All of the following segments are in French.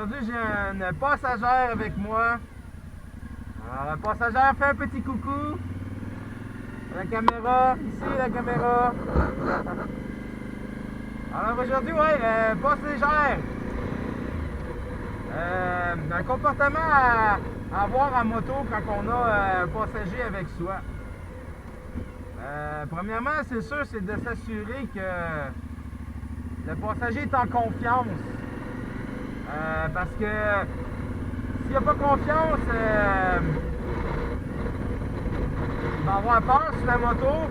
Aujourd'hui, j'ai une passagère avec moi. Alors, la passagère fait un petit coucou. La caméra, ici la caméra. Alors aujourd'hui, ouais, passagère. Un comportement à avoir en moto quand on a un passager avec soi. Premièrement, c'est sûr, c'est de s'assurer que le passager est en confiance. Parce que s'il n'a pas confiance, il va avoir peur sur la moto.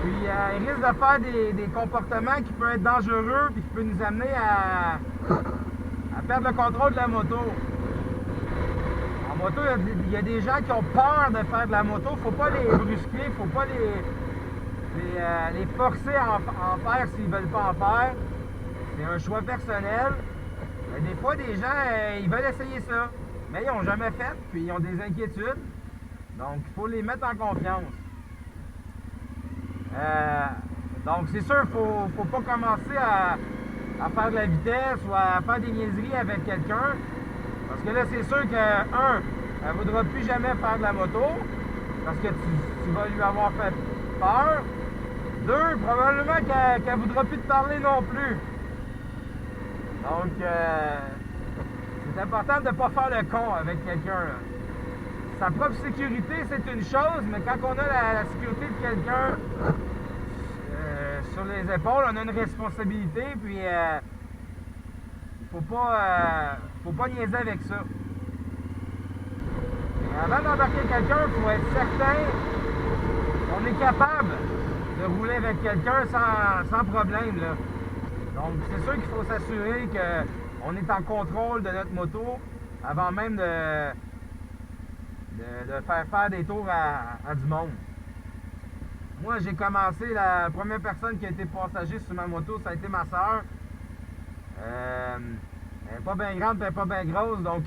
Puis il risque de faire des comportements qui peuvent être dangereux et qui peuvent nous amener à perdre le contrôle de la moto. En moto, il y a des gens qui ont peur de faire de la moto. Il ne faut pas les brusquer, il ne faut pas les forcer à en faire s'ils ne veulent pas en faire. C'est un choix personnel. Des fois, des gens, ils veulent essayer ça, mais ils n'ont jamais fait, puis ils ont des inquiétudes. Donc, il faut les mettre en confiance. Donc, c'est sûr, il ne faut pas commencer à faire de la vitesse ou à faire des niaiseries avec quelqu'un. Parce que là, c'est sûr que, elle ne voudra plus jamais faire de la moto, parce que tu vas lui avoir fait peur. 2, probablement qu'elle ne voudra plus te parler non plus. Donc, c'est important de ne pas faire le con avec quelqu'un. Sa propre sécurité, c'est une chose, mais quand on a la sécurité de quelqu'un sur les épaules, on a une responsabilité, puis il faut pas niaiser avec ça. Et avant d'embarquer quelqu'un, il faut être certain qu'on est capable de rouler avec quelqu'un sans problème, là. Donc, c'est sûr qu'il faut s'assurer qu'on est en contrôle de notre moto avant même de faire des tours à du monde. Moi, j'ai commencé, la première personne qui a été passager sur ma moto, ça a été ma soeur. Elle n'est pas bien grande, elle n'est pas bien grosse, donc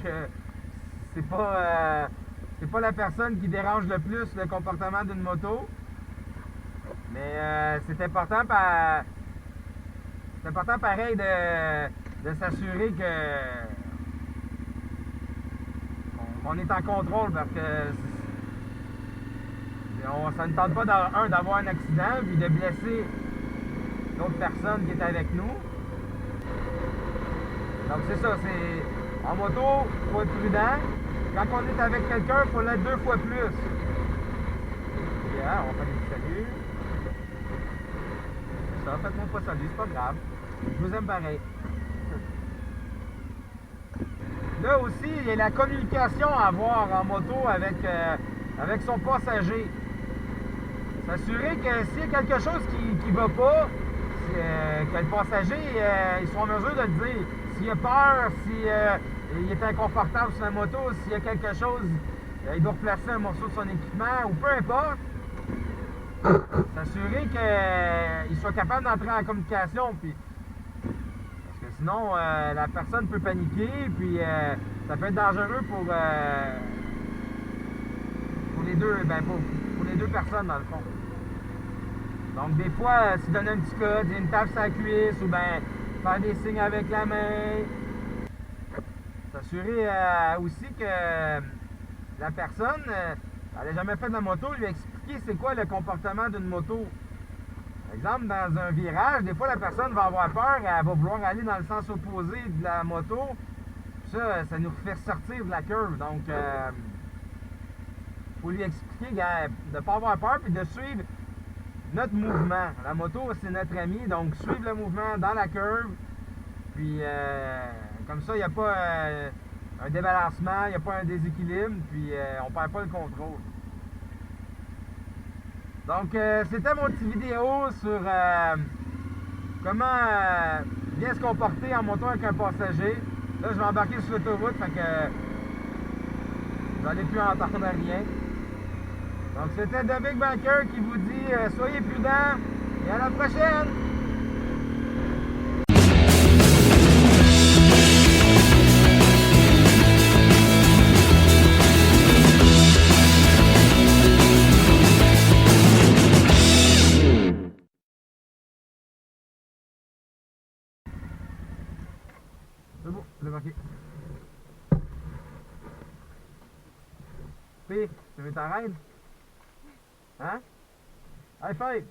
c'est pas la personne qui dérange le plus le comportement d'une moto. Mais c'est important pareil de s'assurer qu'on est en contrôle, parce que ça ne tente pas d'avoir un accident puis de blesser l'autre personne qui est avec nous. Donc c'est ça, en moto, il faut être prudent. Quand on est avec quelqu'un, il faut l'être 2 fois plus. Yeah, on fait des saluts. C'est ça, faites-moi pas salut, c'est pas grave. Je vous aime pareil. Là aussi, il y a la communication à avoir en moto avec son passager. S'assurer que s'il y a quelque chose qui ne va pas, que le passager il soit en mesure de le dire. S'il a peur, s'il est inconfortable sur la moto, s'il y a quelque chose, il doit replacer un morceau de son équipement, ou peu importe. S'assurer qu'il soit capable d'entrer en communication. Puis, parce que sinon, la personne peut paniquer, puis ça peut être dangereux pour les deux, pour les deux personnes dans le fond. Donc des fois, se donner un petit code, une tape sur la cuisse, ou bien faire des signes avec la main. S'assurer aussi que la personne, elle n'a jamais fait de la moto, lui expliquer c'est quoi le comportement d'une moto. Par exemple, dans un virage, des fois la personne va avoir peur, elle va vouloir aller dans le sens opposé de la moto. Ça nous fait sortir de la curve. Donc, il faut lui expliquer de ne pas avoir peur et de suivre notre mouvement. La moto, c'est notre ami, donc suivre le mouvement dans la curve. Puis, comme ça, il n'y a pas un débalancement, il n'y a pas un déséquilibre, puis on ne perd pas le contrôle. Donc, c'était mon petite vidéo sur comment bien se comporter en moto avec un passager. Là, je vais embarquer sur l'autoroute, fait que vous n'allez plus entendre rien. Donc, c'était The Big Banker qui vous dit soyez prudents et à la prochaine! C'est bon, je l'ai marqué. P, tu veux ta reine? Hein? High five!